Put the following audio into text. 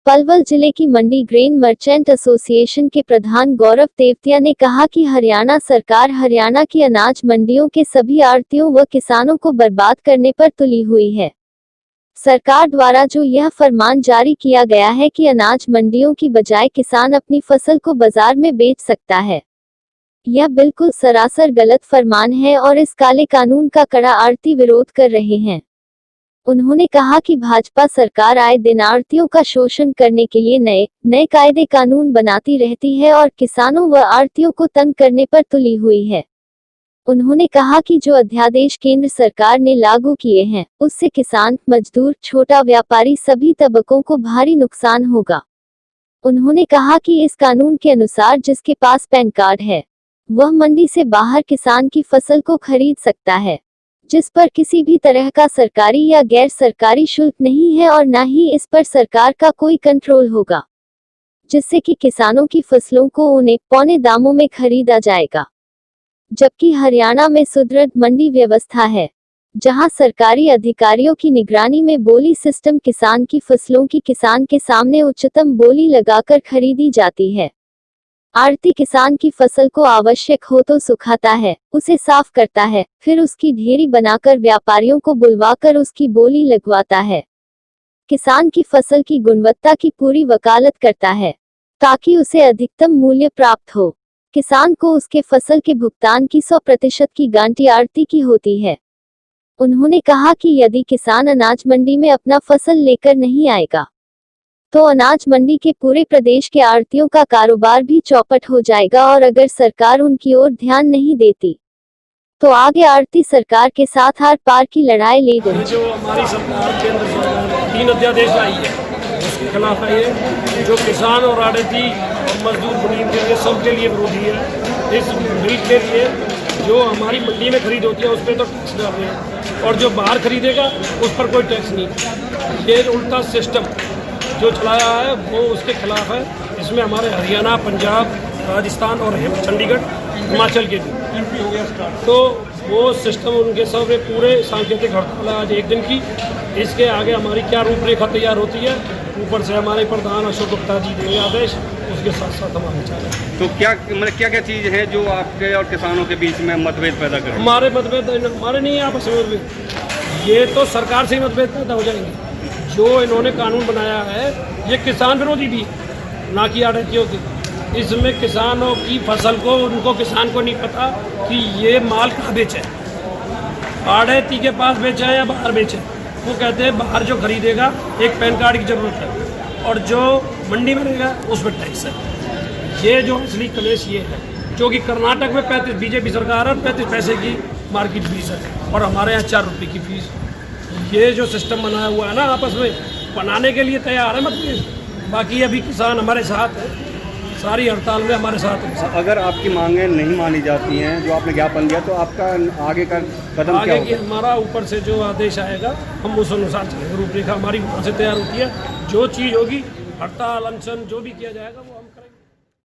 पलवल जिले की मंडी grain merchant association के प्रधान गौरव तेवतिया ने कहा कि हरियाणा सरकार हरियाणा की अनाज मंडियों के सभी आढ़तियों व किसानों को बर्बाद करने पर तुली हुई है। सरकार द्वारा जो यह फरमान जारी किया गया है कि अनाज मंडियों की बजाय किसान अपनी फसल को बाजार में बेच सकता है, यह बिल्कुल सरासर गलत फरमान है और इस काले कानून का कड़ा आढ़ती विरोध कर रहे हैं। उन्होंने कहा कि भाजपा सरकार आए दिन आढ़तियों का शोषण करने के लिए नए कायदे कानून बनाती रहती है और किसानों व आढ़तियों को तंग करने पर तुली हुई है। उन्होंने कहा कि जो अध्यादेश केंद्र सरकार ने लागू किए हैं, उससे किसान, मजदूर, छोटा व्यापारी सभी तबकों को भारी नुकसान होगा। उन्होंने कहा कि इस कानून के अनुसार जिसके पास पैन कार्ड है, वह मंडी से बाहर किसान की फसल को खरीद सकता है, जिस पर किसी भी तरह का सरकारी या गैर सरकारी शुल्क नहीं है और न ही इस पर सरकार का कोई कंट्रोल होगा, जिससे कि किसानों की फसलों को उन्हें पौने दामों में खरीदा जाएगा। जबकि हरियाणा में सुदृढ़ मंडी व्यवस्था है, जहां सरकारी अधिकारियों की निगरानी में बोली सिस्टम किसान की फसलों की किसान के सामने उच्चतम बोली लगाकर खरीदी जाती है। आढ़ती किसान की फसल को आवश्यक हो तो सुखाता है, उसे साफ करता है, फिर उसकी ढेरी बनाकर व्यापारियों को बुलवाकर उसकी बोली लगवाता है। किसान की फसल की गुणवत्ता की पूरी वकालत करता है, ताकि उसे अधिकतम मूल्य प्राप्त हो। किसान को उसके फसल के भुगतान की 100% की गारंटी आढ़ती की होती है। उन्होंने कहा कि यदि किसान अनाज मंडी में अपना फसल लेकर नहीं आएगा, तो अनाज मंडी के पूरे प्रदेश के आढ़तियों का कारोबार भी चौपट हो जाएगा और अगर सरकार उनकी ओर ध्यान नहीं देती, तो आगे आढ़ती सरकार के साथ आर पार की लड़ाई लेगी। जो हमारी सरकार केंद्र सरकार 3 अध्यादेश लाई है, उसके खिलाफ है ये, जो किसान और आढ़ती और मजदूर मुनीम के लिए सबके लिए विरोधी है। इस बिल के लिए जो हमारी मंडी में खरीद होती है उस पर तो टैक्स डाल रहे हैं और जो बाहर खरीदेगा उस पर कोई टैक्स नहीं। ये उल्टा सिस्टम जो चलाया है वो उसके खिलाफ है। इसमें हमारे हरियाणा, पंजाब, राजस्थान और चंडीगढ़, हिमाचल के भी हो गया स्टार्ट, तो वो सिस्टम उनके सब पूरे सांकेतिक हड़ताल आज 1 दिन की। इसके आगे हमारी क्या रूपरेखा तैयार होती है, ऊपर से हमारे प्रधान अशोक गुप्ता जी देंगे आदेश, उसके साथ साथ हमारे चाहे। तो क्या मतलब क्या चीज़ है जो आपके और किसानों के बीच में मतभेद पैदा करे? हमारे मतभेद हमारे नहीं है आपस में, ये तो सरकार से ही मतभेद पैदा हो जाएंगे। जो इन्होंने कानून बनाया है ये किसान विरोधी भी, ना कि आढ़तियों की। इसमें किसानों की फसल को, उनको किसान को नहीं पता कि ये माल कहाँ बेचे, आढ़ती के पास बेचे या बाहर बेचे। वो कहते हैं बाहर जो खरीदेगा एक पैन कार्ड की ज़रूरत है और जो मंडी में रहेगा उस पर टैक्स है। ये जो असली कलेश ये है, जो कि कर्नाटक में 35 बीजेपी सरकार है, 35 पैसे की मार्केट फीस है और हमारे यहाँ 4 रुपये की फीस। ये जो सिस्टम बनाया हुआ है ना, आपस में बनाने के लिए तैयार है मतलब। बाकी अभी किसान हमारे साथ है, सारी हड़ताल में हमारे साथ है। अगर आपकी मांगें नहीं मानी जाती हैं, जो आपने ज्ञापन दिया, तो आपका आगे का कदम क्या होगा? हमारा ऊपर से जो आदेश आएगा हम उस अनुसार चलेंगे। रूपरेखा हमारी वहाँ से तैयार होती है, जो चीज़ होगी, हड़ताल, अनशन जो भी किया जाएगा वो हम